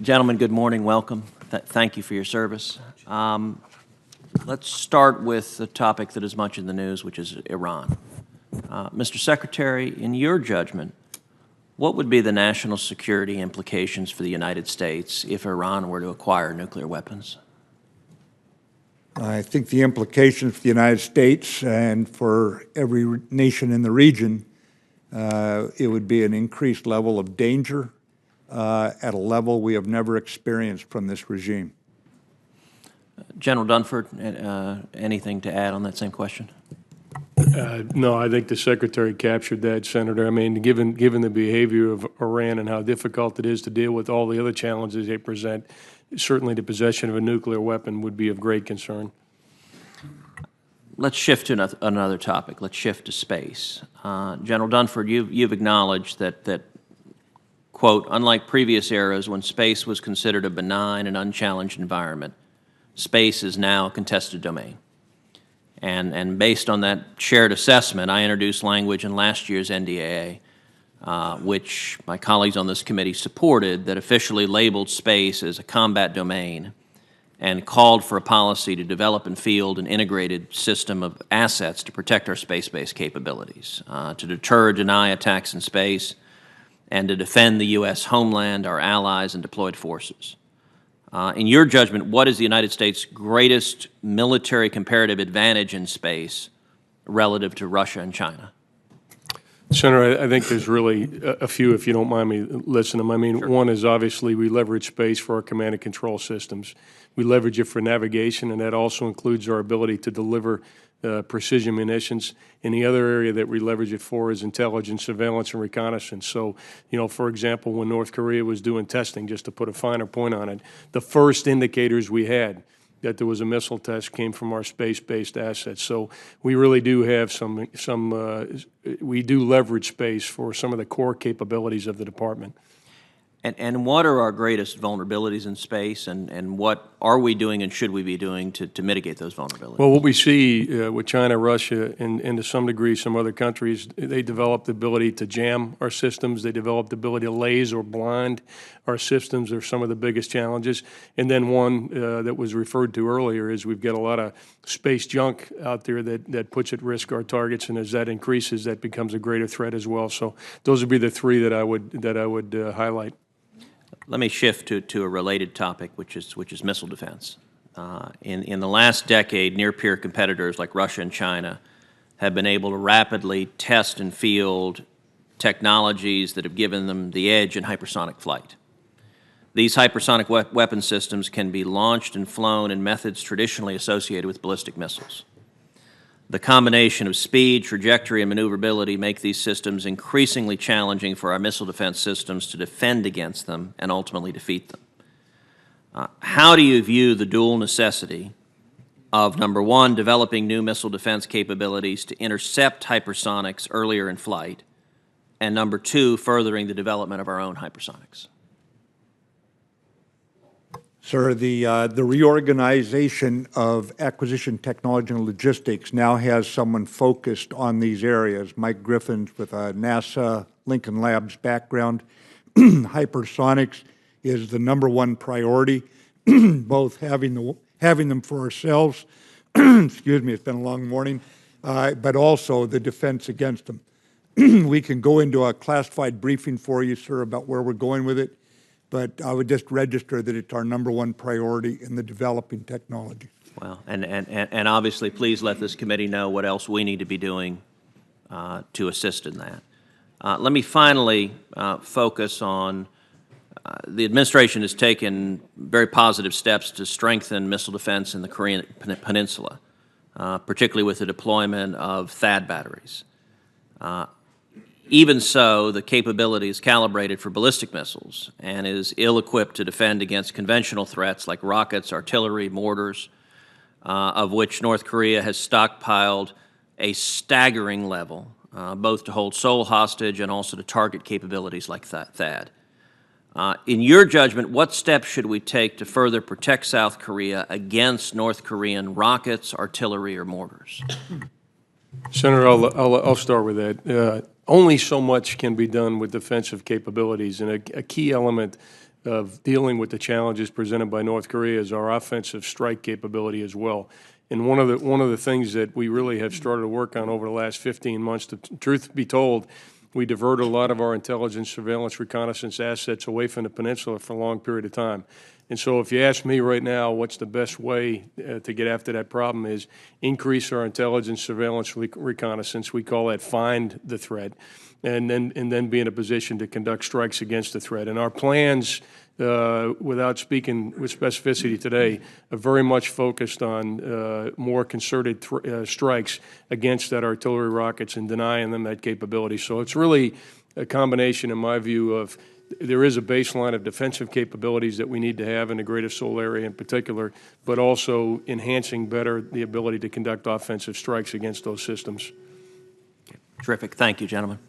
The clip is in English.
Gentlemen, good morning. Welcome. Thank you for your service. Let's start with the topic that is much in the news, which is Iran. Mr. Secretary, in your judgment, what would be the national security implications for the United States if Iran were to acquire nuclear weapons? I think the implications for the United States and for every nation in the region, it would be an increased level of danger at a level we have never experienced from this regime. General Dunford, anything to add on that same question? No, I think the Secretary captured that, Senator. I mean, given the behavior of Iran and how difficult it is to deal with all the other challenges they present, certainly the possession of a nuclear weapon would be of great concern. Let's shift to another topic. Let's shift to space. General Dunford, you've acknowledged that, quote, unlike previous eras when space was considered a benign and unchallenged environment, space is now a contested domain. And based on that shared assessment, I introduced language in last year's NDAA, which my colleagues on this committee supported, that officially labeled space as a combat domain and called for a policy to develop and field an integrated system of assets to protect our space-based capabilities, to deter or deny attacks in space, and to defend the U.S. homeland, our allies, and deployed forces. In your judgment, what is the United States' greatest military comparative advantage in space relative to Russia and China? Senator, I think there's really a few, if you don't mind me listening. I mean, sure. One is obviously we leverage space for our command and control systems. We leverage it for navigation, and that also includes our ability to deliver precision munitions. And the other area that we leverage it for is intelligence, surveillance, and reconnaissance. So, for example, when North Korea was doing testing, just to put a finer point on it, the first indicators we had that there was a missile test came from our space-based assets. So we really do have we do leverage space for some of the core capabilities of the department. And what are our greatest vulnerabilities in space, and what are we doing and should we be doing to mitigate those vulnerabilities? Well, what we see with China, Russia, and to some degree some other countries, they develop the ability to jam our systems. They develop the ability to laze or blind our systems. Are some of the biggest challenges. And then one that was referred to earlier is we've got a lot of space junk out there that puts at risk our targets, and as that increases, that becomes a greater threat as well. So those would be the three that I would highlight. Let me shift to a related topic, which is missile defense. In the last decade, near-peer competitors like Russia and China have been able to rapidly test and field technologies that have given them the edge in hypersonic flight. These hypersonic weapon systems can be launched and flown in methods traditionally associated with ballistic missiles. The combination of speed, trajectory, and maneuverability make these systems increasingly challenging for our missile defense systems to defend against them and ultimately defeat them. How do you view the dual necessity of, number one, developing new missile defense capabilities to intercept hypersonics earlier in flight, and number two, furthering the development of our own hypersonics? Sir, the reorganization of acquisition technology and logistics now has someone focused on these areas. Mike Griffin's with a NASA Lincoln Labs background. Hypersonics is the number one priority, both having them for ourselves, excuse me, it's been a long morning, but also the defense against them. We can go into a classified briefing for you, sir, about where we're going with it. But I would just register that it's our number one priority in the developing technology. Well, and obviously, please let this committee know what else we need to be doing to assist in that. Let me finally focus on the administration has taken very positive steps to strengthen missile defense in the Korean Peninsula, particularly with the deployment of THAAD batteries. Even so, the capability is calibrated for ballistic missiles and is ill-equipped to defend against conventional threats like rockets, artillery, mortars, of which North Korea has stockpiled a staggering level, both to hold Seoul hostage and also to target capabilities like THAAD. In your judgment, what steps should we take to further protect South Korea against North Korean rockets, artillery, or mortars? Senator, I'll start with that. Only so much can be done with defensive capabilities, and a key element of dealing with the challenges presented by North Korea is our offensive strike capability as well. And one of the things that we really have started to work on over the last 15 months, to truth be told, we diverted a lot of our intelligence, surveillance, reconnaissance assets away from the peninsula for a long period of time. And so if you ask me right now what's the best way to get after that problem is increase our intelligence, surveillance, reconnaissance. We call that find the threat, and then be in a position to conduct strikes against the threat. And our plans, without speaking with specificity today, are very much focused on more concerted strikes against that artillery rockets and denying them that capability. So it's really a combination, in my view, of there is a baseline of defensive capabilities that we need to have in the Greater Seoul area in particular, but also enhancing better the ability to conduct offensive strikes against those systems. Terrific. Thank you, gentlemen.